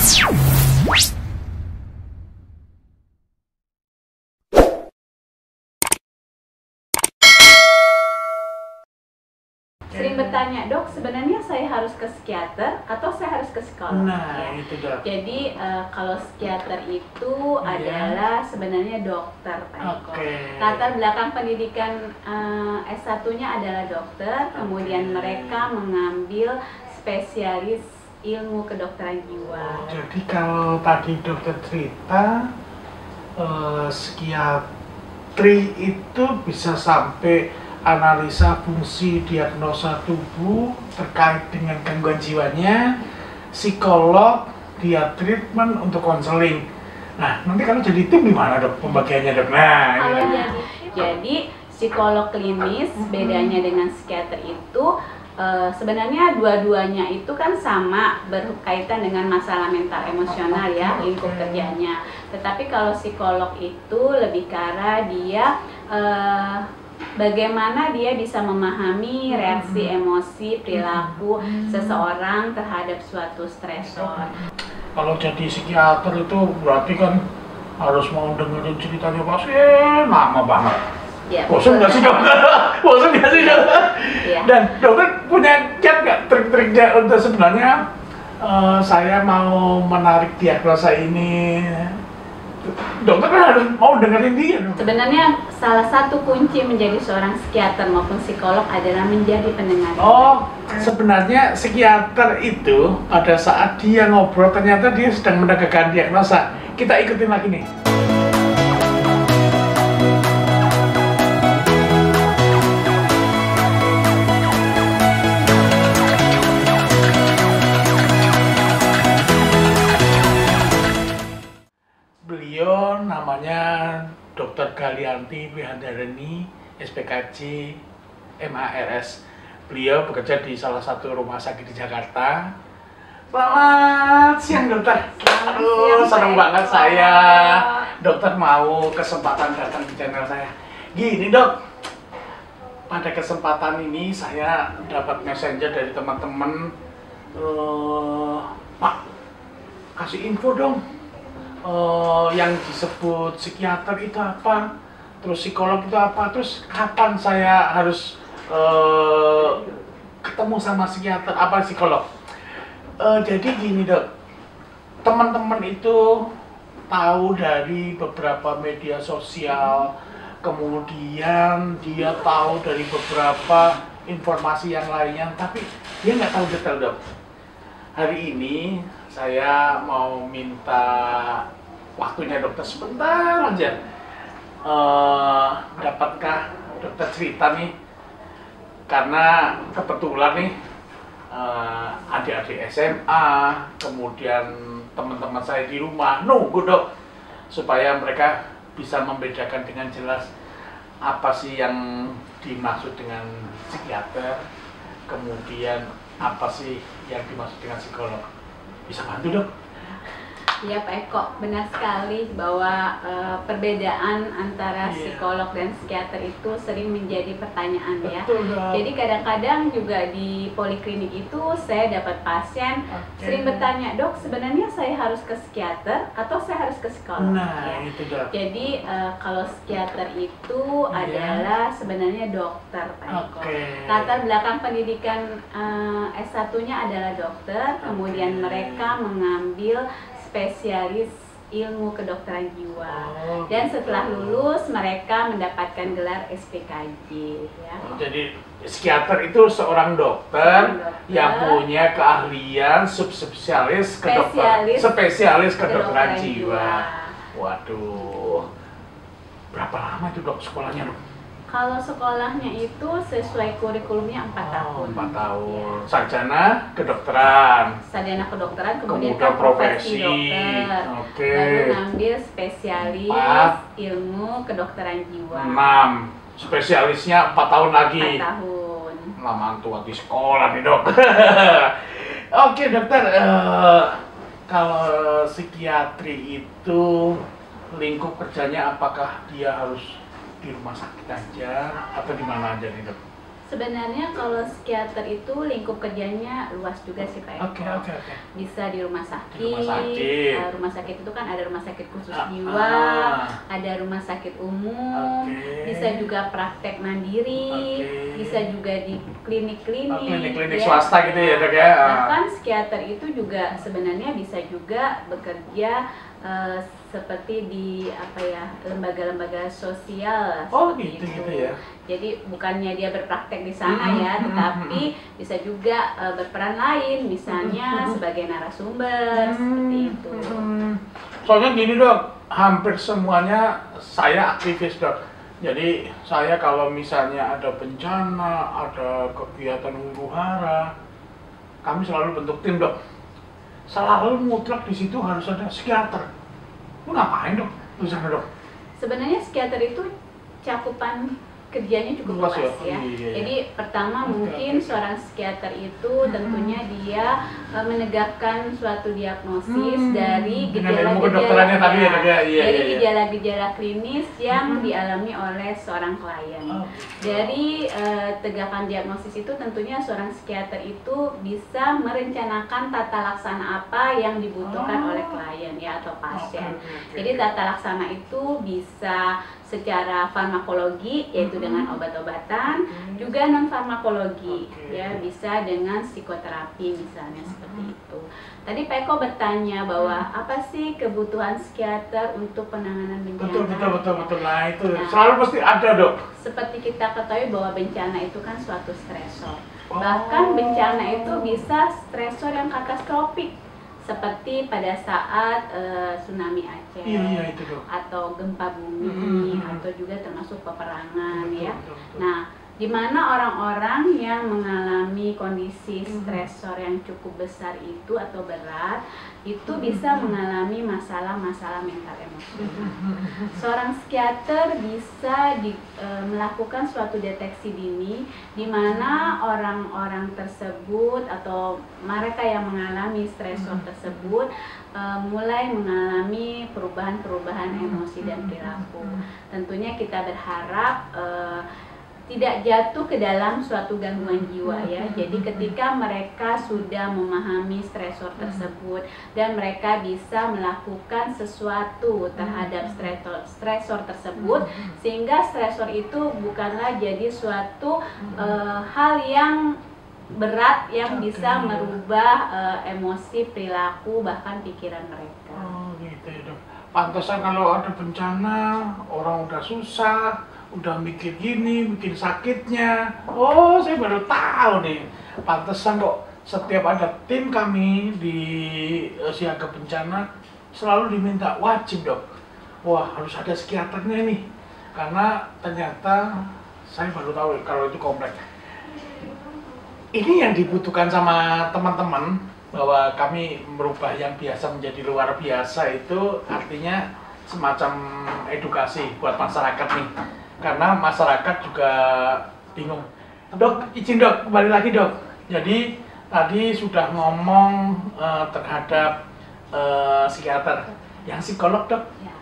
Sering bertanya, dok, sebenarnya saya harus ke psikiater atau saya harus ke psikolog? Nah, ya. itu dok. Jadi kalau psikiater itu adalah sebenarnya dokter, Pak Eko. Latar belakang pendidikan S1-nya adalah dokter, kemudian mereka mengambil spesialis ilmu kedokteran jiwa. Jadi kalau tadi dokter cerita psikiatri itu bisa sampai analisa fungsi diagnosa tubuh terkait dengan gangguan jiwanya, psikolog dia treatment untuk konseling. Nah, nanti kalau jadi tim gimana dok pembagiannya dok? Nah, jadi psikolog klinis bedanya dengan psikiater itu sebenarnya dua-duanya itu kan sama berkaitan dengan masalah mental emosional ya, lingkup kerjanya. Tetapi kalau psikolog itu lebih ke arah dia bagaimana dia bisa memahami reaksi emosi perilaku seseorang terhadap suatu stresor. Kalau jadi psikiater itu berarti kan harus mau dengerin ceritanya pasien lama banget. Ya, bosan nggak sih dok? Bosan nggak sih dok? Ya. Dan dokter punya nggak trik-triknya untuk sebenarnya saya mau menarik diagnosa ini? Dokter kan harus mau dengerin dia. Sebenarnya salah satu kunci menjadi seorang psikiater maupun psikolog adalah menjadi pendengar. Oh, sebenarnya psikiater itu pada saat dia ngobrol ternyata dia sedang menegakkan diagnosa. Kita ikutin lagi nih. Beliau namanya Dr. Galianti Wihandareni, SPKJ, MARS. Beliau bekerja di salah satu rumah sakit di Jakarta. Selamat siang dokter. Aduh, seneng banget saya. Dokter mau kesempatan datang di channel saya. Gini dok, pada kesempatan ini saya dapat messenger dari teman-teman. Pak, kasih info dong. Yang disebut psikiater itu apa, terus psikolog itu apa, terus kapan saya harus ketemu sama psikiater apa psikolog. Jadi gini dok, teman-teman itu tahu dari beberapa media sosial, kemudian dia tahu dari beberapa informasi yang lainnya, tapi dia nggak tahu detail dok. Hari ini saya mau minta waktunya dokter sebentar aja. Dapatkah dokter cerita nih? Karena kebetulan nih adik-adik SMA, kemudian teman-teman saya di rumah nunggu dok, supaya mereka bisa membedakan dengan jelas apa sih yang dimaksud dengan psikiater, kemudian apa sih yang dimaksud dengan psikolog. Bisa bantu dok? Ya Pak Eko, benar sekali bahwa perbedaan antara psikolog dan psikiater itu sering menjadi pertanyaan ya. Jadi kadang-kadang juga di poliklinik itu saya dapat pasien sering bertanya, dok, sebenarnya saya harus ke psikiater atau saya harus ke psikolog? Nah, ya. itu dok. Jadi kalau psikiater itu adalah sebenarnya dokter Pak Eko. Latar belakang pendidikan S1-nya adalah dokter, kemudian mereka mengambil spesialis ilmu kedokteran jiwa. Dan setelah lulus mereka mendapatkan gelar SPKJ ya. Jadi psikiater itu seorang dokter yang punya keahlian subspesialis spesialis kedokteran jiwa. Waduh. Berapa lama itu dok sekolahnya dok? Kalau sekolahnya itu sesuai kurikulumnya 4 tahun. 4 tahun. Ya. Sarjana kedokteran. Sarjana kedokteran, kemudian profesi dokter. Lalu ngambil spesialis ilmu kedokteran jiwa. 6. Spesialisnya 4 tahun lagi. 4 tahun. Lama tua di sekolah nih dok. Oke dokter, kalau psikiatri itu lingkup kerjanya apakah dia harus di rumah sakit aja atau di mana aja nih dok? Sebenarnya kalau psikiater itu lingkup kerjanya luas juga sih Pak Eko. Oke. Bisa di rumah sakit. Di rumah sakit. Rumah sakit itu kan ada rumah sakit khusus jiwa, ada rumah sakit umum, bisa juga praktek mandiri, bisa juga di klinik-klinik. Klinik-klinik swasta gitu ya Dok ya. Bahkan psikiater itu juga sebenarnya bisa juga bekerja seperti di lembaga-lembaga sosial seperti gitu ya. Jadi bukannya dia berpraktek di sana ya, tetapi bisa juga berperan lain, misalnya sebagai narasumber seperti itu. Soalnya gini Dok, hampir semuanya saya aktivis Dok. Jadi saya kalau misalnya ada bencana, ada kegiatan huru-hara, kami selalu bentuk tim Dok. Selalu mutlak di situ harus ada psikiater. Lu ngapain Dok di sana Dok? Sebenarnya psikiater itu cakupan kerjanya cukup luas ya. Jadi pertama mungkin seorang psikiater itu tentunya dia menegakkan suatu diagnosis dari gejala-gejala gejala-gejala klinis yang dialami oleh seorang klien. Dari tegakan diagnosis itu tentunya seorang psikiater itu bisa merencanakan tata laksana apa yang dibutuhkan oleh klien ya atau pasien. Jadi tata laksana itu bisa secara farmakologi yaitu dengan obat-obatan, juga non farmakologi ya bisa dengan psikoterapi misalnya seperti itu. Tadi Pak Eko bertanya bahwa apa sih kebutuhan psikiater untuk penanganan bencana? Betul. Nah itu selalu pasti ada Dok. Seperti kita ketahui bahwa bencana itu kan suatu stresor. Bahkan bencana itu bisa stresor yang katastrofik. Seperti pada saat tsunami Aceh, itu atau gempa bumi, atau juga termasuk peperangan ya. Nah, di mana orang-orang yang mengalami kondisi stresor yang cukup besar itu atau berat, itu bisa mengalami masalah-masalah mental emosional. Seorang psikiater bisa melakukan suatu deteksi dini di mana orang-orang tersebut atau mereka yang mengalami stresor tersebut mulai mengalami perubahan-perubahan emosi dan perilaku. Tentunya kita berharap tidak jatuh ke dalam suatu gangguan jiwa ya. Jadi ketika mereka sudah memahami stresor tersebut dan mereka bisa melakukan sesuatu terhadap stresor tersebut, sehingga stresor itu bukanlah jadi suatu hal yang berat yang bisa merubah emosi, perilaku, bahkan pikiran mereka. Gitu ya Dok. Pantesan kalau ada bencana, orang udah susah, udah mikir gini, bikin sakitnya. Saya baru tahu nih. Pantesan kok setiap ada tim kami di siaga bencana selalu diminta wajib Dok. Wah, harus ada psikiaternya nih. Karena ternyata saya baru tahu kalau itu kompleks. Ini yang dibutuhkan sama teman-teman, bahwa kami merubah yang biasa menjadi luar biasa, itu artinya semacam edukasi buat masyarakat nih. Karena masyarakat juga bingung. Dok, izin Dok, kembali lagi Dok. Jadi tadi sudah ngomong terhadap psikiater. Yang psikolog Dok? Ya.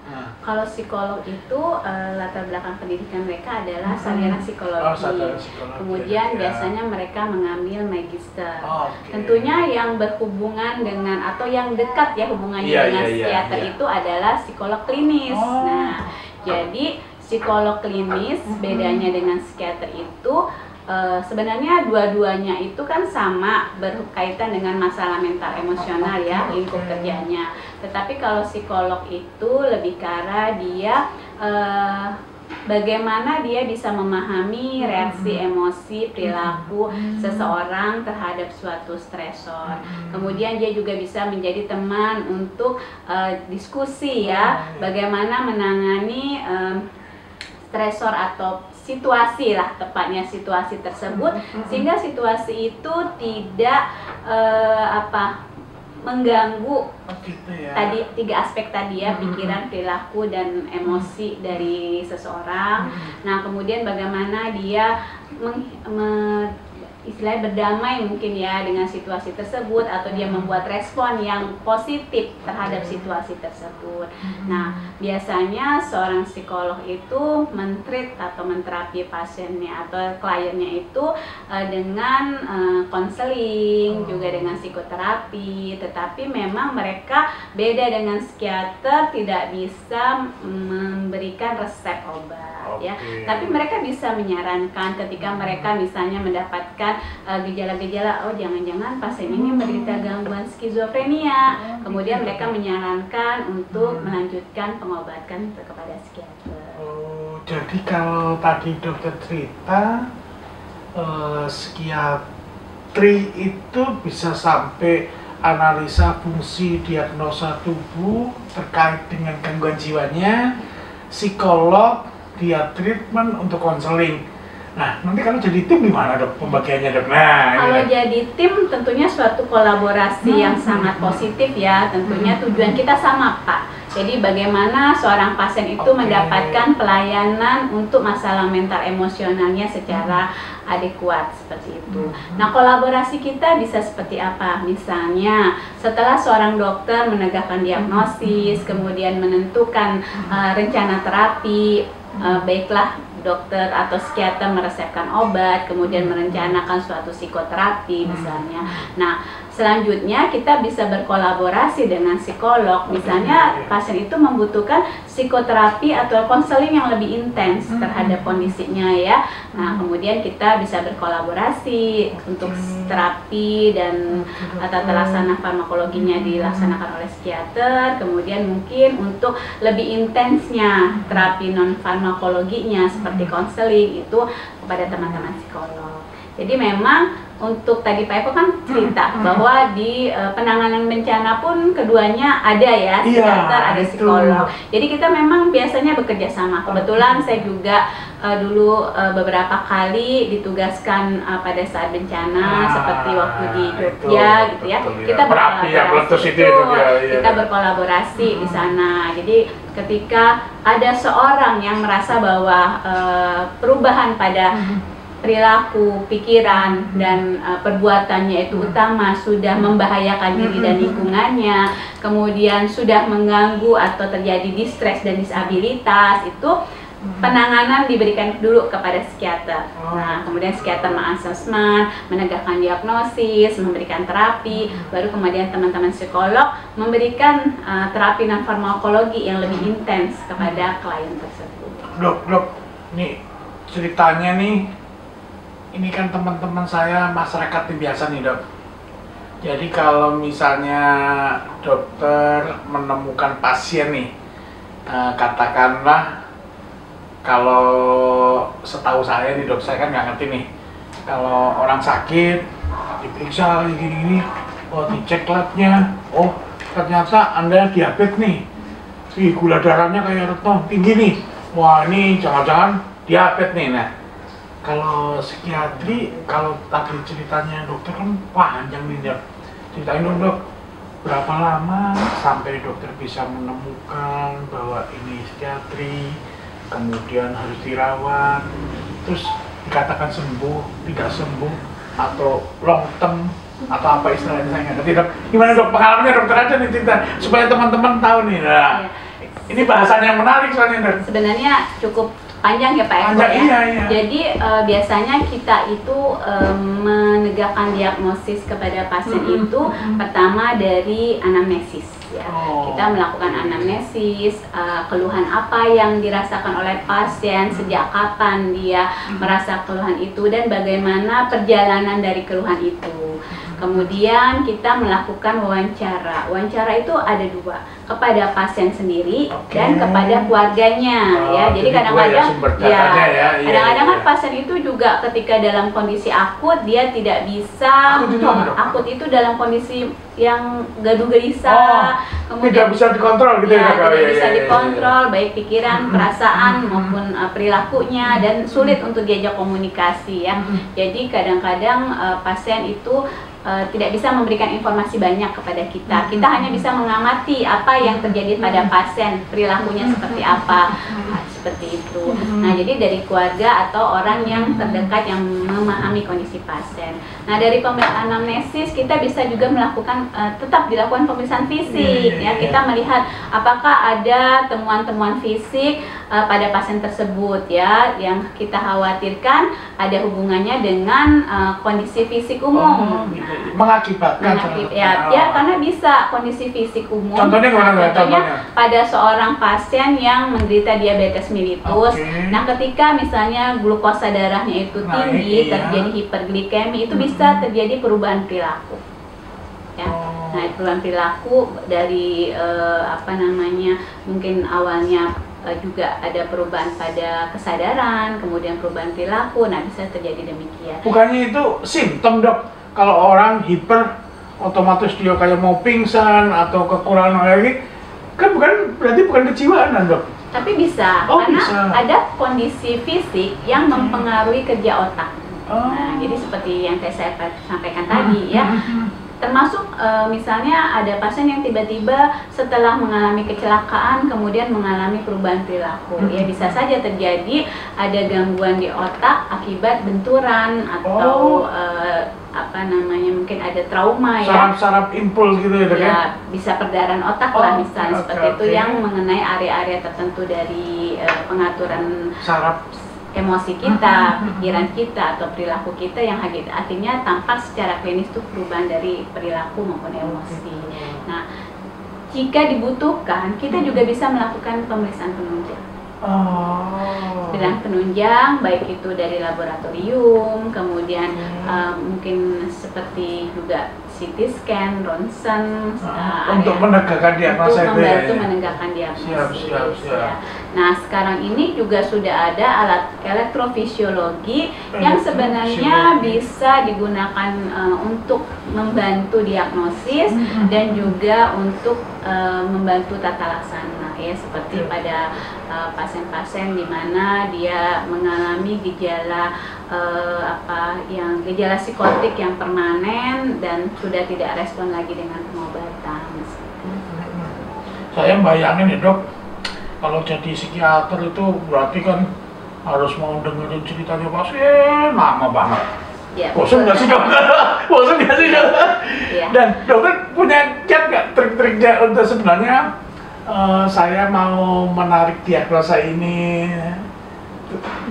Kalau psikolog itu latar belakang pendidikan mereka adalah sarjana psikologi. Kemudian biasanya mereka mengambil magister. Tentunya yang berhubungan dengan atau yang dekat ya hubungannya dengan psikiater itu adalah psikolog klinis. Nah, jadi psikolog klinis bedanya dengan psikiater itu sebenarnya dua-duanya itu kan sama berkaitan dengan masalah mental emosional ya, lingkup kerjanya. Tetapi kalau psikolog itu lebih ke arah dia bagaimana dia bisa memahami reaksi emosi, perilaku seseorang terhadap suatu stresor. Kemudian dia juga bisa menjadi teman untuk diskusi ya, bagaimana menangani stresor atau situasi lah, tepatnya situasi tersebut, sehingga situasi itu tidak mengganggu tadi 3 aspek tadi ya, pikiran, perilaku, dan emosi dari seseorang. Nah, kemudian bagaimana dia istilahnya berdamai mungkin ya dengan situasi tersebut, atau dia membuat respon yang positif terhadap situasi tersebut. Nah, biasanya seorang psikolog itu men-treat atau menterapi pasiennya atau kliennya itu dengan konseling, juga dengan psikoterapi, tetapi memang mereka beda dengan psikiater, tidak bisa memberikan resep obat ya. Tapi mereka bisa menyarankan ketika mereka misalnya mendapatkan gejala-gejala, oh jangan-jangan pasien ini menderita gangguan skizofrenia, kemudian mereka menyarankan untuk melanjutkan pengobatan kepada psikiater. Oh, jadi kalau tadi dokter cerita psikiatri itu bisa sampai analisa fungsi diagnosa tubuh terkait dengan gangguan jiwanya, psikolog dia treatment untuk konseling. Nah, nanti kalau jadi tim gimana dok pembagiannya dok? Nah, kalau jadi tim tentunya suatu kolaborasi yang sangat positif ya. Tentunya tujuan kita sama Pak. Jadi bagaimana seorang pasien itu mendapatkan pelayanan untuk masalah mental emosionalnya secara adekuat seperti itu. Nah, kolaborasi kita bisa seperti apa? Misalnya setelah seorang dokter menegakkan diagnosis, kemudian menentukan rencana terapi, baiklah dokter atau psikiater meresepkan obat, kemudian merencanakan suatu psikoterapi misalnya. Nah, selanjutnya kita bisa berkolaborasi dengan psikolog. Misalnya pasien itu membutuhkan psikoterapi atau konseling yang lebih intens terhadap kondisinya ya. Nah, kemudian kita bisa berkolaborasi untuk terapi dan tata laksana farmakologinya dilaksanakan oleh psikiater. Kemudian mungkin untuk lebih intensnya terapi non farmakologinya seperti konseling itu kepada teman-teman psikolog. Jadi memang untuk tadi Pak Eko kan cerita bahwa di penanganan bencana pun keduanya ada ya, psikiater, ada psikolog. Jadi kita memang biasanya bekerja sama. Kebetulan saya juga dulu beberapa kali ditugaskan pada saat bencana seperti waktu di Jogja gitu ya. Kita berkolaborasi kita berkolaborasi di sana. Jadi ketika ada seorang yang merasa bahwa perubahan pada perilaku, pikiran, dan perbuatannya itu utama sudah membahayakan diri dan lingkungannya, kemudian sudah mengganggu atau terjadi distres dan disabilitas, itu penanganan diberikan dulu kepada psikiater. Nah, kemudian psikiater mengassesmen, menegakkan diagnosis, memberikan terapi, baru kemudian teman-teman psikolog memberikan terapi non farmakologi yang lebih intens kepada klien tersebut. Dok, nih ceritanya nih, ini kan teman-teman saya masyarakat biasa nih dok. Jadi kalau misalnya dokter menemukan pasien nih, katakanlah kalau setahu saya nih dok, saya kan nggak ngerti nih. Kalau orang sakit diperiksa gini-gini, oh dicek labnya, oh ternyata Anda diabetes nih, gula darahnya kayak Retno tinggi nih, wah ini jangan-jangan diabetes nih. Nah, kalau psikiatri, kalau tadi ceritanya dokter kan panjang nih dok. Ceritain dong dok, berapa lama sampai dokter bisa menemukan bahwa ini psikiatri, kemudian harus dirawat, terus dikatakan sembuh, tidak sembuh, atau long term, atau apa istilahnya saya nggak ngerti dok. Gimana dok pengalamannya dokter aja nih cerita supaya teman-teman tahu nih. Nah, ini bahasan yang menarik soalnya dok. Sebenarnya cukup panjang ya Pak Eko ya. Iya. Jadi biasanya kita itu menegakkan diagnosis kepada pasien itu pertama dari anamnesis ya. Kita melakukan anamnesis, keluhan apa yang dirasakan oleh pasien, sejak kapan dia merasa keluhan itu, dan bagaimana perjalanan dari keluhan itu. Kemudian kita melakukan wawancara. Wawancara itu ada dua, kepada pasien sendiri dan kepada keluarganya ya. Jadi kadang-kadang kadang-kadang kan pasien itu juga ketika dalam kondisi akut dia tidak bisa akut itu dalam kondisi yang gaduh gelisah, kemudian tidak bisa dikontrol gitu ya, tidak bisa dikontrol baik pikiran, perasaan maupun perilakunya, dan sulit untuk diajak komunikasi ya. Jadi kadang-kadang pasien itu tidak bisa memberikan informasi banyak kepada kita. Kita hanya bisa mengamati apa yang terjadi pada pasien, perilakunya seperti apa. seperti itu. Nah, jadi dari keluarga atau orang yang terdekat yang memahami kondisi pasien. Nah, dari pemeriksaan anamnesis kita bisa juga melakukan tetap dilakukan pemeriksaan fisik ya. Kita melihat apakah ada temuan-temuan fisik pada pasien tersebut ya yang kita khawatirkan ada hubungannya dengan kondisi fisik umum. Mengakibatkan ya karena bisa kondisi fisik umum. Contohnya pada seorang pasien yang menderita diabetes mellitus. Nah, ketika misalnya glukosa darahnya itu tinggi, terjadi hiperglikemi, itu bisa terjadi perubahan perilaku. Ya. Nah, perubahan perilaku dari mungkin awalnya juga ada perubahan pada kesadaran, kemudian perubahan perilaku. Nah, bisa terjadi demikian. Bukannya itu simptom, Dok? Kalau orang hiper, otomatis dia kayak mau pingsan atau kekurangan lagi, kan berarti bukan kejiwaan, Dok? Tapi bisa, karena ada kondisi fisik yang mempengaruhi kerja otak. Nah, jadi seperti yang saya sampaikan tadi ya. Termasuk misalnya ada pasien yang tiba-tiba setelah mengalami kecelakaan kemudian mengalami perubahan perilaku. Ya, bisa saja terjadi ada gangguan di otak akibat benturan atau mungkin ada trauma ya. Saraf-saraf impuls gitu ya, ya bisa perdarahan otak lah misalnya seperti itu yang mengenai area-area tertentu dari pengaturan saraf emosi kita, pikiran kita atau perilaku kita yang akhirnya tampak secara klinis itu perubahan dari perilaku maupun emosi. Nah, jika dibutuhkan kita juga bisa melakukan pemeriksaan penunjang. Penunjang baik itu dari laboratorium, kemudian mungkin seperti juga CT scan, ronsen untuk menegakkan diagnosa itu membantu menegakkan diagnosis. Ya. Nah, sekarang ini juga sudah ada alat elektrofisiologi yang sebenarnya bisa digunakan untuk membantu diagnosis dan juga untuk membantu tata laksana ya, seperti pada pasien-pasien di mana dia mengalami gejala gejala psikotik yang permanen dan sudah tidak respon lagi dengan pengobatan. Saya bayangin ya, Dok, kalau jadi psikiater itu berarti kan harus mau dengerin ceritanya pasien lama banget. Ya, bosan nggak sih, Dok? Bosan nggak sih, Dok? Ya. Dan dokter punya nggak trik-triknya untuk sebenarnya saya mau menarik diagnosa ini?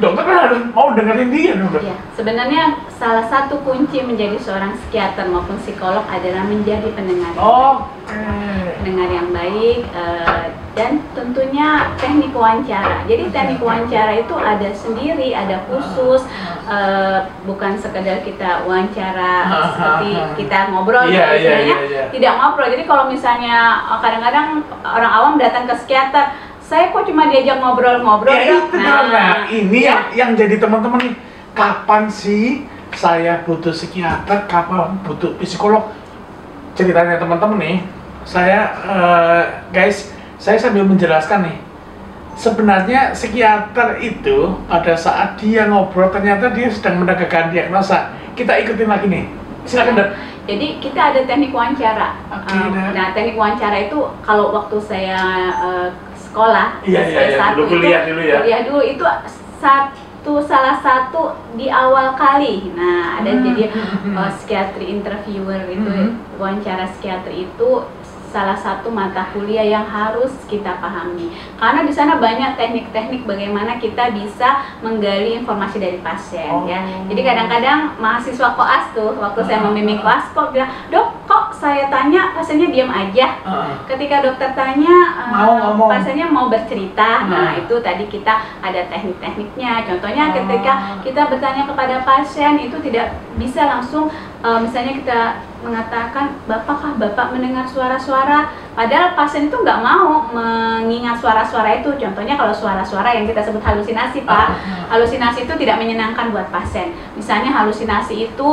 Dokter kan harus mau dengerin dia, Dok. Ya, sebenarnya salah satu kunci menjadi seorang psikiater maupun psikolog adalah menjadi pendengar. Pendengar yang baik dan tentunya teknik wawancara. Jadi teknik wawancara itu ada sendiri, ada khusus, bukan sekedar kita wawancara seperti kita ngobrol tidak ngobrol. Jadi kalau misalnya kadang-kadang orang awam datang ke psikiater, saya kok cuma diajak ngobrol-ngobrol ya. Nah, ini yang jadi teman-teman nih, kapan sih saya butuh psikiater, kapan butuh psikolog? Ceritanya teman-teman nih, saya saya sambil menjelaskan nih, sebenarnya psikiater itu pada saat dia ngobrol ternyata dia sedang menegakkan diagnosa. Kita ikutin lagi nih, silakan, Dok. Jadi kita ada teknik wawancara. Nah, teknik wawancara itu kalau waktu saya sekolah, kuliah dulu itu salah satu di awal kali. Nah, ada jadi psikiatri interviewer itu, wawancara psikiatri itu salah satu mata kuliah yang harus kita pahami. Karena di sana banyak teknik-teknik bagaimana kita bisa menggali informasi dari pasien ya. Jadi kadang-kadang mahasiswa koas tuh waktu saya membimbing koas kok bilang, "Dok, kok saya tanya pasiennya diam aja." Ketika dokter tanya pasiennya mau bercerita. Nah, itu tadi kita ada teknik-tekniknya. Contohnya ketika kita bertanya kepada pasien itu tidak bisa langsung misalnya kita mengatakan, "Bapakkah Bapak mendengar suara-suara?" Padahal pasien itu nggak mau mengingat suara-suara itu. Contohnya kalau suara-suara yang kita sebut halusinasi, Pak. Halusinasi itu tidak menyenangkan buat pasien. Misalnya halusinasi itu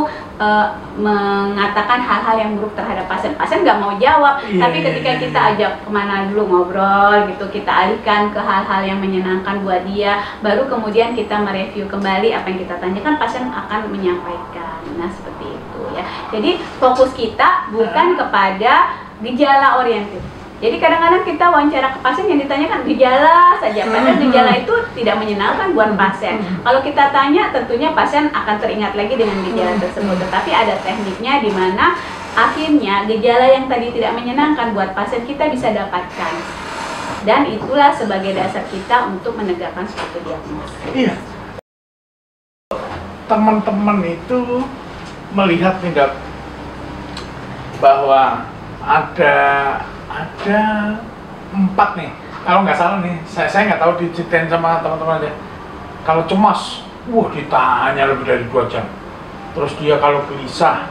mengatakan hal-hal yang buruk terhadap pasien. Pasien nggak mau jawab, tapi ketika kita ajak kemana dulu ngobrol gitu, kita alihkan ke hal-hal yang menyenangkan buat dia, baru kemudian kita mereview kembali apa yang kita tanyakan, pasien akan menyampaikan. Nah, seperti itu ya. Jadi fokus kita bukan kepada gejala oriented, Jadi kadang-kadang kita wawancara ke pasien yang ditanyakan gejala saja, padahal gejala itu tidak menyenangkan buat pasien. Kalau kita tanya, tentunya pasien akan teringat lagi dengan gejala tersebut. Tetapi ada tekniknya di mana akhirnya gejala yang tadi tidak menyenangkan buat pasien kita bisa dapatkan. Dan itulah sebagai dasar kita untuk menegakkan suatu diagnosis. Iya. Teman-teman itu melihat nih Dok, bahwa ada 4 nih, kalau nggak salah nih, saya nggak tahu diceritain sama teman-teman aja. Kalau cemas, ditanya lebih dari 2 jam. Terus dia kalau gelisah,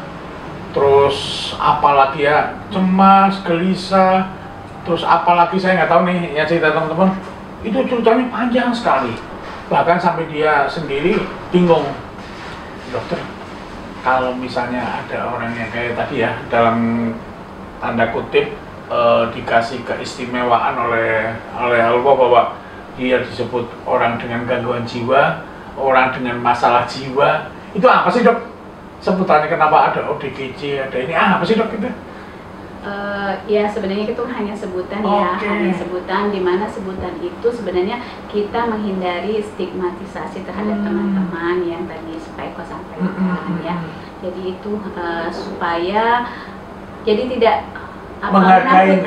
terus apalagi ya, cemas, gelisah, terus apalagi saya nggak tahu nih ya cerita teman-teman. Itu ceritanya panjang sekali, bahkan sampai dia sendiri bingung. Dokter, kalau misalnya ada orang yang kayak tadi ya, dalam tanda kutip dikasih keistimewaan oleh Allah bahwa dia disebut orang dengan gangguan jiwa, orang dengan masalah jiwa, itu apa sih Dok? Sebutannya kenapa ada ODGJ, ada ini apa sih Dok itu? Ya sebenarnya itu hanya sebutan ya, hanya sebutan, di mana sebutan itu sebenarnya kita menghindari stigmatisasi terhadap teman-teman yang tadi Pak Eko sampaikan ya. Jadi itu supaya jadi tidak menghargai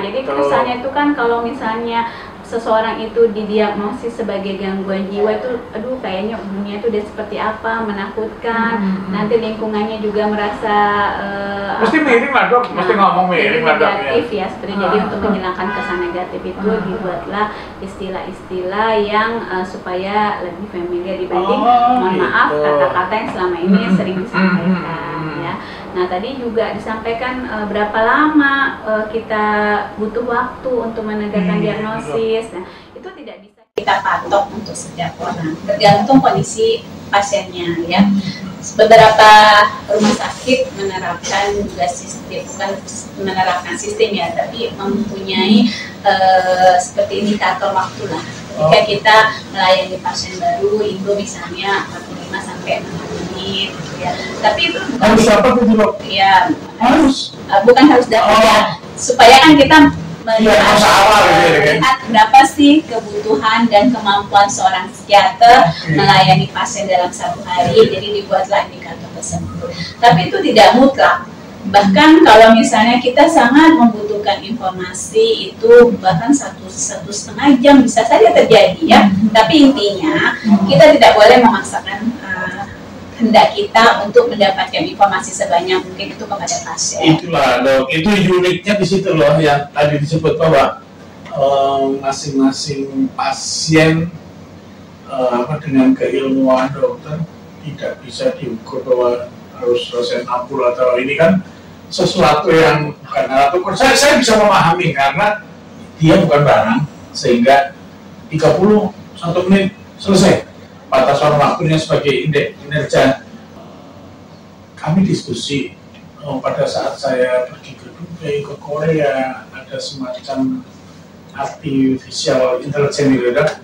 jadi kesannya itu kan kalau misalnya seseorang itu didiagnosis sebagai gangguan jiwa itu, aduh kayaknya dunia itu udah seperti apa, menakutkan, nanti lingkungannya juga merasa mesti miring lah Dok, mesti ngomong miring lah Dok negatif ya, seperti jadi untuk menghilangkan kesan negatif itu dibuatlah istilah-istilah yang supaya lebih familiar dibanding mohon maaf kata-kata yang selama ini sering disampaikan ya. Nah tadi juga disampaikan berapa lama kita butuh waktu untuk menegakkan diagnosis. Nah itu tidak bisa kita patok untuk setiap orang, tergantung kondisi pasiennya ya. Beberapa rumah sakit menerapkan juga sistem, bukan menerapkan sistem ya, tapi mempunyai seperti indikator waktu lah. Ketika kita melayani pasien baru itu misalnya 45 sampai 60 menit gitu ya. Tapi itu bukan ya, bukan harus dapat ya. Supaya kan kita melihat berapa sih kebutuhan dan kemampuan seorang psikiater melayani pasien dalam 1 hari, jadi dibuatlah indikator tersebut. Tapi itu tidak mutlak. Bahkan kalau misalnya kita sangat membutuhkan informasi itu bahkan satu setengah jam bisa saja terjadi ya. Tapi intinya kita tidak boleh memaksakan hendak kita untuk mendapatkan informasi sebanyak mungkin itu kepada pasien. Itulah Dok, itu uniknya di situ loh yang tadi disebut bahwa masing-masing pasien dengan keilmuan dokter tidak bisa diukur bahwa harus selesai 60 atau ini kan sesuatu yang bukan alat ukur. Saya bisa memahami karena dia bukan barang, sehingga 31 menit selesai batasan waktunya sebagai indeks kinerja. Kami diskusi pada saat saya pergi ke Dubai, ke Korea, ada semacam artificial intelligence,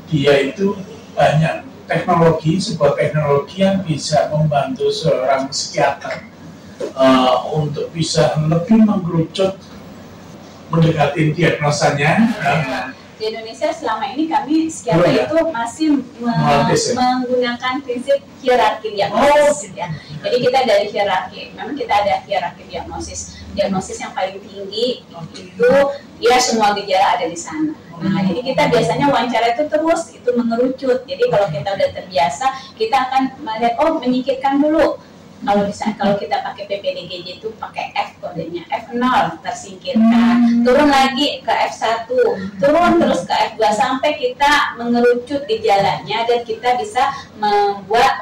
dia itu banyak teknologi, sebuah teknologi yang bisa membantu seorang psikiater untuk bisa lebih mengkerucut mendekati diagnosanya. Di Indonesia selama ini kami psikiater itu masih menggunakan prinsip hierarki diagnosis ya. Jadi kita dari hierarki, memang kita ada hierarki diagnosis. Diagnosis yang paling tinggi itu ya semua gejala ada di sana. Nah, jadi kita biasanya wawancara itu terus itu mengerucut. Jadi kalau kita udah terbiasa, kita akan melihat menyingkirkan dulu. Kalau kita pakai PPDGJ itu pakai F kodenya, F0 tersingkirkan, turun lagi ke F1, turun terus ke F2 sampai kita mengerucut gejalanya dan kita bisa membuat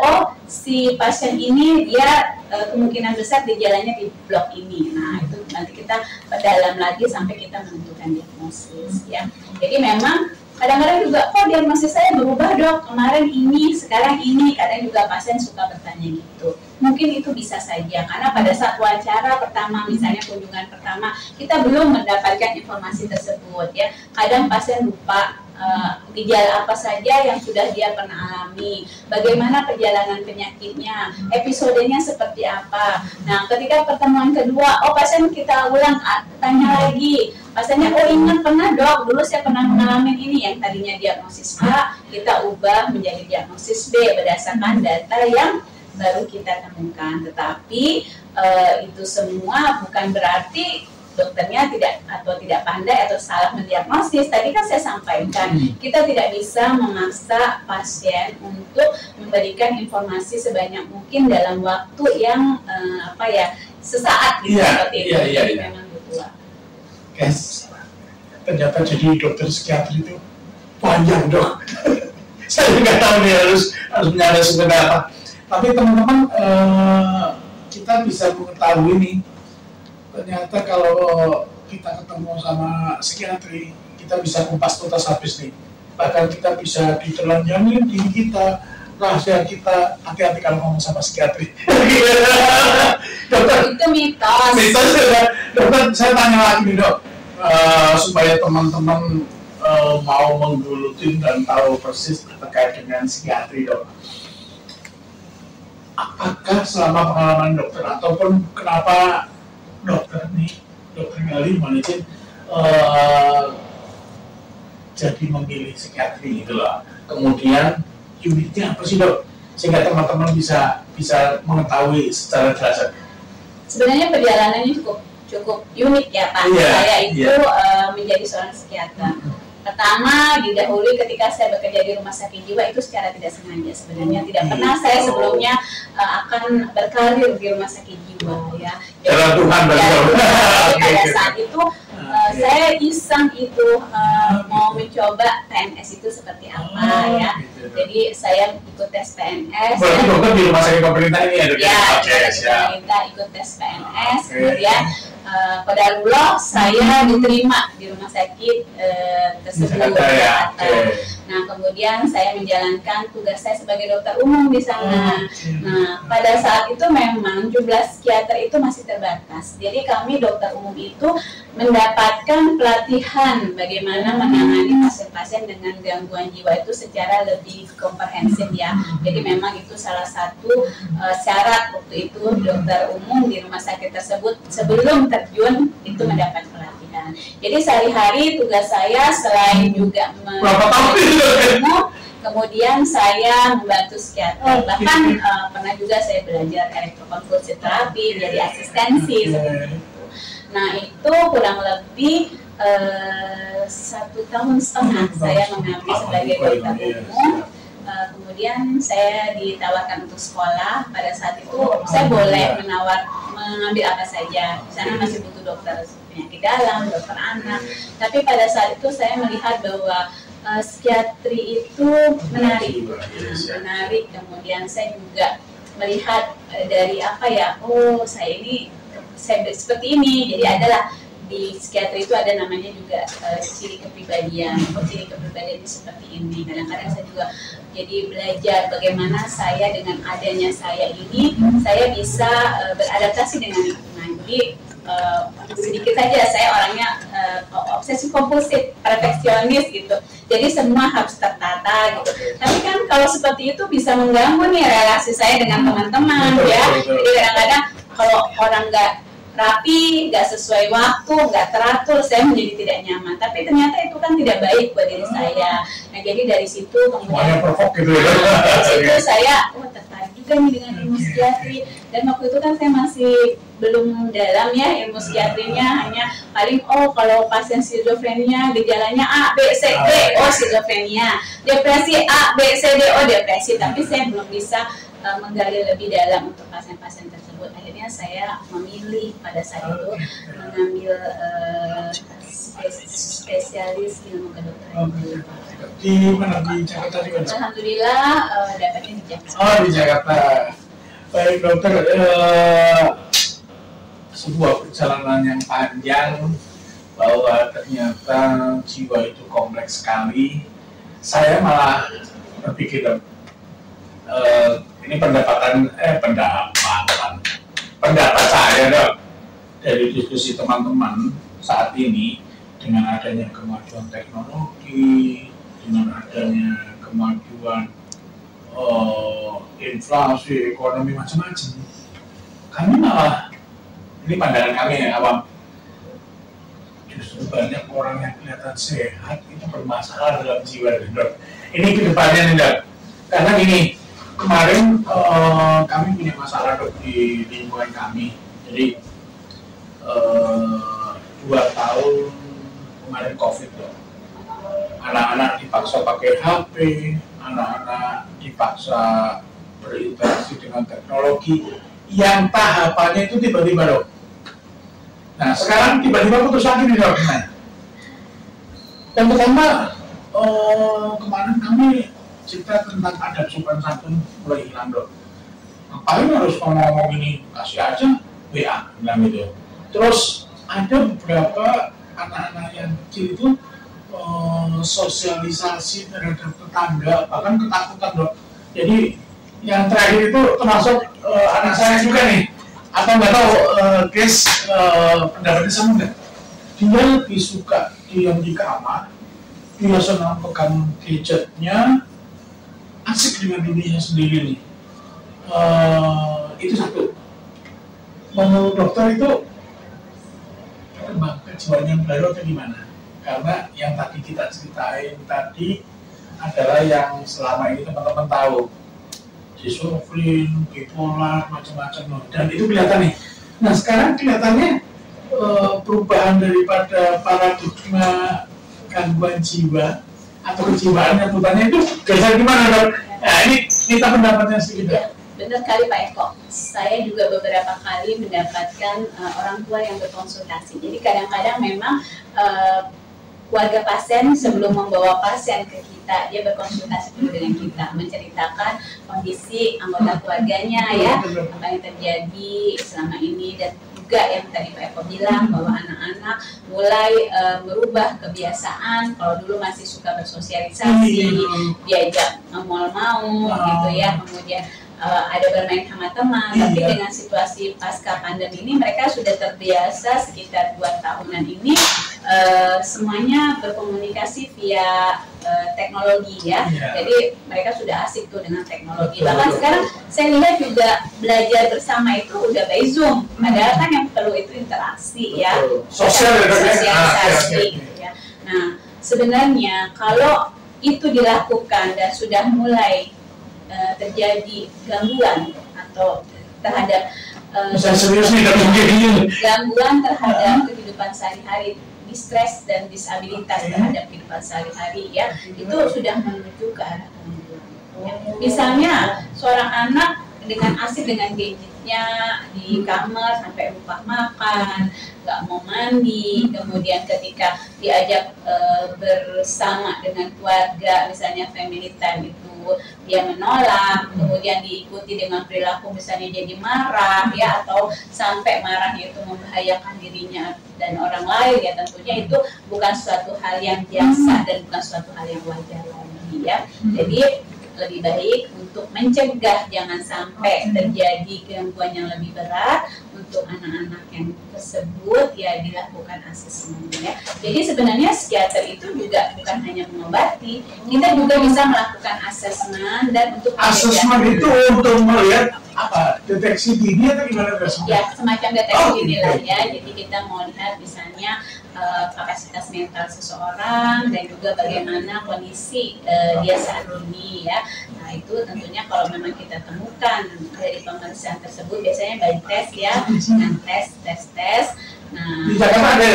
si pasien ini dia kemungkinan besar gejalanya di blok ini. Nah itu nanti kita perdalam lagi sampai kita menentukan diagnosis ya. Jadi memang kadang-kadang juga diagnosis saya berubah Dok, kemarin ini, sekarang ini. Kadang juga pasien suka bertanya gitu. Mungkin itu bisa saja karena pada saat wawancara pertama, misalnya kunjungan pertama, kita belum mendapatkan informasi tersebut ya. Kadang pasien lupa gejala apa saja yang sudah dia pernah alami, bagaimana perjalanan penyakitnya, episodenya seperti apa. Nah ketika pertemuan kedua, pasien kita ulang tanya lagi, pasiennya, oh ingat pernah dok, dulu saya pernah mengalami ini, yang tadinya diagnosis A, kita ubah menjadi diagnosis B berdasarkan data yang baru kita temukan. Tetapi itu semua bukan berarti dokternya tidak pandai atau salah mendiagnosis. Tadi kan saya sampaikan, kita tidak bisa memaksa pasien untuk memberikan informasi sebanyak mungkin dalam waktu yang sesaat gitu, seperti itu. Jadi memang butuh waktu. Guys, ternyata jadi dokter psikiatri itu panjang dok. Saya nggak tahu nih harus menyadari seperti apa. Tapi teman-teman, kita bisa mengetahui nih, ternyata kalau kita ketemu sama psikiatri, kita bisa kupas tuntas habis nih. Bahkan kita bisa ditelanjangin diri kita, rahasia kita. Hati-hati kalau ngomong sama psikiatri. Dokter, itu mitos. Mitos ya. Dokter, saya tanya lagi nih dok, supaya teman-teman mau menggulutin dan tahu persis terkait dengan psikiatri dok. Apakah selama pengalaman dokter ataupun kenapa dokter Gali Manicin jadi memilih psikiatri gitu loh. Kemudian unitnya apa sih dok? Sehingga teman-teman bisa mengetahui secara jelas. Sebenarnya perjalanannya cukup unik ya Pak. Saya itu menjadi seorang psikiater. Pertama, didahului ketika saya bekerja di rumah sakit jiwa itu secara tidak sengaja sebenarnya. Tidak pernah saya sebelumnya akan berkarir di rumah sakit jiwa ya. Jadi, Tuhan pada saat itu saya iseng itu mau mencoba PNS itu seperti apa ya. Jadi saya ikut tes PNS. Berarti dokter di rumah sakit pemerintah ini ya dok? Ya, pemerintah ikut tes PNS. Kemudian qadarullah saya diterima di rumah sakit tersebut. Nah, kemudian saya menjalankan tugas saya sebagai dokter umum di sana. Nah, pada saat itu memang jumlah psikiater itu masih terbatas. Jadi kami dokter umum itu mendapatkan pelatihan bagaimana menangani pasien-pasien dengan gangguan jiwa itu secara lebih komprehensif ya. Jadi memang itu salah satu syarat waktu itu dokter umum di rumah sakit tersebut sebelum terjun itu mendapat pelatihan. Jadi sehari-hari tugas saya selain juga kemudian saya membantu psikiater, bahkan pernah juga saya belajar elektrokonvulsi terapi, jadi asistensi seperti itu. Nah itu kurang lebih 1,5 tahun saya mengabdi sebagai dokter umum. Kemudian saya ditawarkan untuk sekolah. Pada saat itu saya boleh mengambil apa saja. Di sana masih butuh dokter penyakit dalam, dokter anak. Tapi pada saat itu saya melihat bahwa psikiatri itu menarik. Kemudian saya juga melihat dari saya seperti ini. Jadi adalah di psikiatri itu ada namanya juga ciri kepribadian. Ciri kepribadian itu seperti ini. Kadang-kadang saya juga jadi belajar bagaimana saya dengan adanya saya ini, saya bisa beradaptasi dengan lingkungan. Jadi sedikit saja saya orangnya obsesif kompulsif, perfeksionis gitu. Jadi semua harus tertata gitu. Tapi kan kalau seperti itu bisa mengganggu nih relasi saya dengan teman-teman ya. Jadi kadang-kadang kalau orang nggak rapi, nggak sesuai waktu, nggak teratur, saya menjadi tidak nyaman. Tapi ternyata itu kan tidak baik buat diri saya. Nah jadi dari situ kemudian dari situ saya tertarik juga nih dengan ilmu psikiatri. Dan waktu itu kan saya masih belum dalam ya ilmu psikiatrinya, hanya paling kalau pasien skizofrenia gejalanya A, B, C, D, skizofrenia, depresi A, B, C, D, depresi. Tapi saya belum bisa menggali lebih dalam untuk pasien-pasien tersebut. Akhirnya saya memilih pada saat itu mengambil spesialis ilmu kedokteran. Di mana, di Jakarta juga? Alhamdulillah dapatnya di Jakarta. Oh, di Jakarta. Baik dokter, sebuah perjalanan yang panjang bahwa ternyata jiwa itu kompleks sekali. Saya malah berpikir ini pendapat saya dok dari diskusi teman-teman saat ini dengan adanya kemajuan teknologi, dengan adanya kemajuan inflasi, ekonomi macam-macam, kami malah, ini pandangan kami yang awam, justru banyak orang yang kelihatan sehat itu bermasalah dalam jiwa, dok. Ini kedepannya nih, dok. Karena gini, kemarin kami punya masalah, dok, di lingkungan kami. Jadi 2 tahun kemarin COVID, dok. Anak-anak dipaksa pakai HP, anak-anak dipaksa berinteraksi dengan teknologi yang tahapannya itu tiba-tiba, dok. Nah, sekarang tiba-tiba putus lagi nih, dok. Yang pertama, kemarin kami cerita tentang adab sopan santun mulai hilang, dok. Ngapain harus ngomong-ngomong ini? Kasih aja WA, bilang gitu. Terus ada beberapa anak-anak yang kecil itu sosialisasi terhadap tetangga, bahkan ketakutan, dok. Jadi yang terakhir itu termasuk anak saya juga nih. Atau nggak tahu, guys, pendapatnya sama nggak? Dia lebih suka diam di kamar, dia senang pegang gadgetnya, asik dengan dirinya sendiri nih. Itu satu. Menurut dokter itu perkembangan kejiwaan yang baru atau gimana? Karena yang tadi kita ceritain tadi adalah yang selama ini teman-teman tahu, schizofren, bipolar, macam-macam, dan itu kelihatan nih. Nah, sekarang kelihatannya perubahan daripada paradigma gangguan jiwa atau kejiwaan yang bertanya itu geser gimana, dok? Nah, ini kita pendapatnya sedikit. Benar sekali Pak Eko. Saya juga beberapa kali mendapatkan orang tua yang berkonsultasi. Jadi kadang-kadang memang keluarga pasien sebelum membawa pasien ke kita, dia berkonsultasi dulu dengan kita, menceritakan kondisi anggota keluarganya ya, apa yang terjadi selama ini, dan juga yang tadi Pak Eko bilang bahwa anak-anak mulai merubah kebiasaan. Kalau dulu masih suka bersosialisasi, diajak mau gitu ya, kemudian ada bermain sama teman, tapi dengan situasi pasca pandemi ini mereka sudah terbiasa sekitar 2 tahunan ini semuanya berkomunikasi via teknologi ya. Jadi mereka sudah asik tuh dengan teknologi. Bahkan sekarang saya lihat juga belajar bersama itu udah by Zoom. Padahal kan yang perlu itu interaksi ya, sosialisasi. Ya. Nah, sebenarnya kalau itu dilakukan dan sudah mulai terjadi gangguan atau terhadap gangguan terhadap kehidupan sehari-hari, distres dan disabilitas terhadap kehidupan sehari-hari ya, itu sudah menuju ke arah gangguan. Ya. Misalnya seorang anak dengan asik dengan gadgetnya di kamar sampai lupa makan, nggak mau mandi, kemudian ketika diajak bersama dengan keluarga, misalnya family time itu dia menolak, kemudian diikuti dengan perilaku misalnya jadi marah ya, atau sampai marahnya itu membahayakan dirinya dan orang lain ya, tentunya itu bukan suatu hal yang biasa dan bukan suatu hal yang wajar lagi ya. Jadi lebih baik untuk mencegah jangan sampai terjadi gangguan yang lebih berat. Untuk anak-anak yang tersebut ya dilakukan asesmen ya. Jadi sebenarnya psikiater itu juga bukan hanya mengobati, kita juga bisa melakukan asesmen. Dan untuk asesmen itu untuk melihat apa, deteksi dini atau gimana? Ya, semacam deteksi dini lah ya. Jadi kita mau lihat misalnya kapasitas mental seseorang dan juga bagaimana kondisi dia saat ini ya. Nah, itu tentunya kalau memang kita temukan dari pemeriksaan tersebut, biasanya by test ya, dengan tes. Nah, di Jakarta ada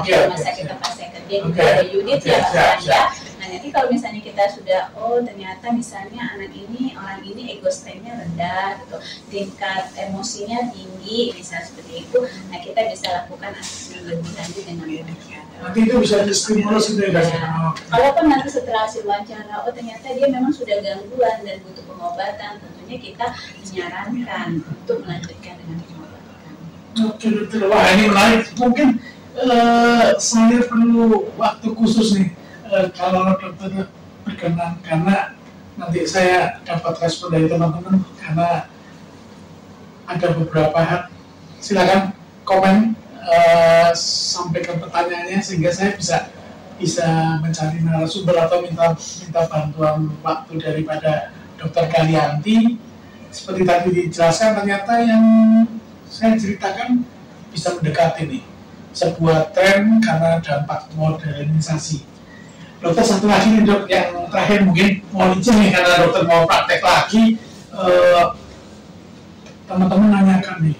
di rumah sakit tempat saya kerja juga ada unit ya bahkan ya. Nah, nanti kalau misalnya kita sudah, oh ternyata misalnya orang ini ego strength-nya rendah gitu, tingkat emosinya tinggi, misalnya seperti itu, nah kita bisa lakukan asesmen lebih lanjut dengan wawancara. Nanti itu bisa distimulus itu ya. Kalaupun nanti setelah hasil wawancara, oh ternyata dia memang sudah gangguan dan butuh pengobatan, tentunya kita menyarankan untuk melanjutkan dengan pengobatan. Oke, betul. Wah, ini menarik. Mungkin saya perlu waktu khusus nih. Kalau dokter berkenan, karena nanti saya dapat respon dari teman-teman, karena ada beberapa hal. Silakan komen, sampaikan pertanyaannya sehingga saya bisa mencari narasumber atau minta bantuan waktu daripada Dokter Galianti. Seperti tadi dijelaskan, ternyata yang saya ceritakan bisa mendekati nih. sebuah tren karena dampak modernisasi. Dokter, satu lagi nih dok, yang terakhir mungkin mau izin nih karena dokter mau praktek lagi. Teman-teman nanyakan nih,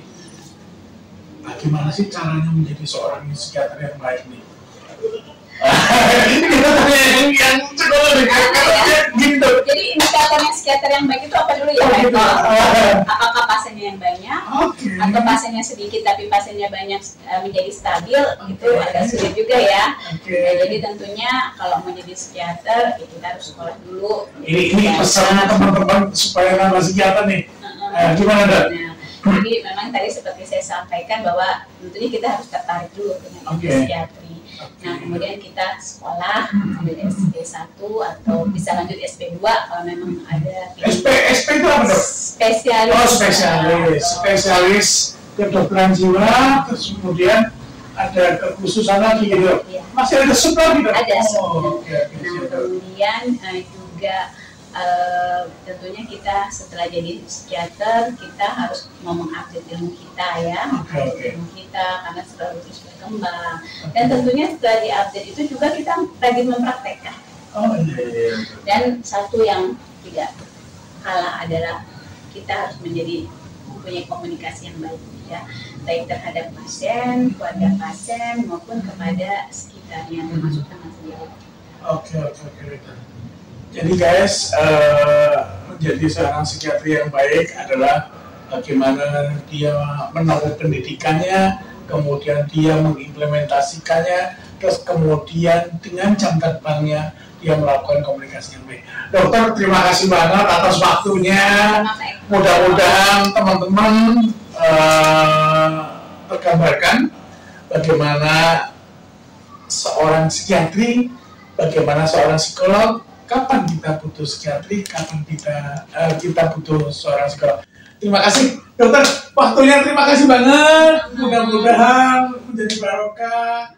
bagaimana sih caranya menjadi seorang psikiater yang baik nih? Kita tanya yang sekolah deh. Gitu. Jadi indikator psikiater yang baik itu apa dulu ya? Gitu. Apakah pasiennya yang banyak, atau pasiennya sedikit tapi pasiennya banyak menjadi stabil? Itu agak sulit juga ya. Ya, jadi tentunya kalau menjadi psikiater ya kita harus sekolah dulu. Ini pesan teman-teman supaya nambah psikiater nih. Gimana dok? Jadi memang tadi seperti saya sampaikan bahwa tentunya kita harus tertarik dulu dengan psikiatri. Nah, kemudian kita sekolah ambil SP1 atau bisa lanjut SP2 kalau memang ada SP itu apa dok? Spesialis. Oh, spesialis kedokteran jiwa, terus kemudian ada kekhususan lagi gitu. Ya. Masih ada sub lagi dok? Ada sub. Nah, kemudian juga tentunya kita setelah jadi psikiater kita harus mau mengupdate ilmu kita ya, ilmu kita karena selalu terus berkembang. Dan tentunya setelah diupdate itu juga kita rajin mempraktekkan. Dan satu yang tidak kalah adalah kita harus mempunyai komunikasi yang baik ya, baik terhadap pasien, keluarga pasien maupun kepada sekitarnya termasuk teman sendiri. Oke. Jadi guys, menjadi seorang psikiatri yang baik adalah bagaimana dia menempuh pendidikannya, kemudian dia mengimplementasikannya, terus kemudian dengan jam terbangnya dia melakukan komunikasi yang baik. Dokter, terima kasih banget atas waktunya. Mudah-mudahan teman-teman tergambarkan bagaimana seorang psikiatri, bagaimana seorang psikolog, kapan kita butuh psikiatri, kapan kita butuh seorang psikolog. Terima kasih dokter, waktunya terima kasih banget. Mudah-mudahan menjadi barokah.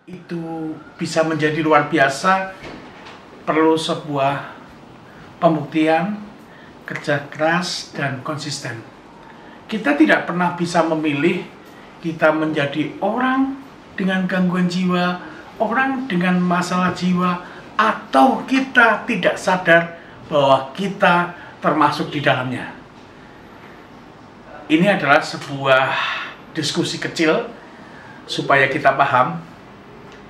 Itu bisa menjadi luar biasa. Perlu sebuah pembuktian, kerja keras dan konsisten. Kita tidak pernah bisa memilih kita menjadi orang dengan gangguan jiwa, orang dengan masalah jiwa, atau kita tidak sadar bahwa kita termasuk di dalamnya. Ini adalah sebuah diskusi kecil supaya kita paham,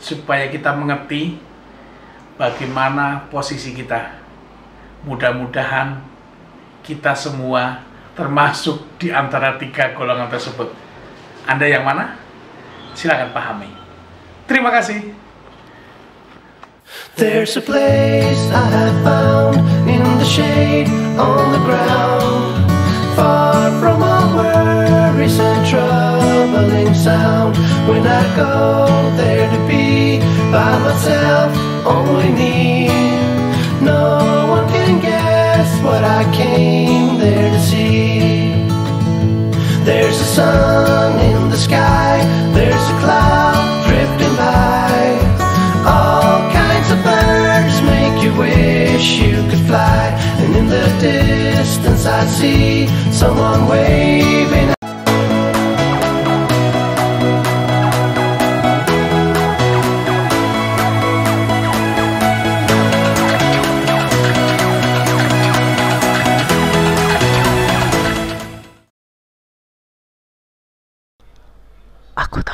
supaya kita mengerti bagaimana posisi kita. Mudah-mudahan kita semua termasuk di antara 3 golongan tersebut. Anda yang mana? Silakan pahami. Terima kasih. There's a place I have found in the shade on the ground, far from all worries and troubling sound. When I go there to be by myself, only me, no one can guess what I came there to see. There's a sun in the sky, there's a cloud drifting by, all kinds of birds make you wish you could fly. And in the distance I see someone waving. Aku tahu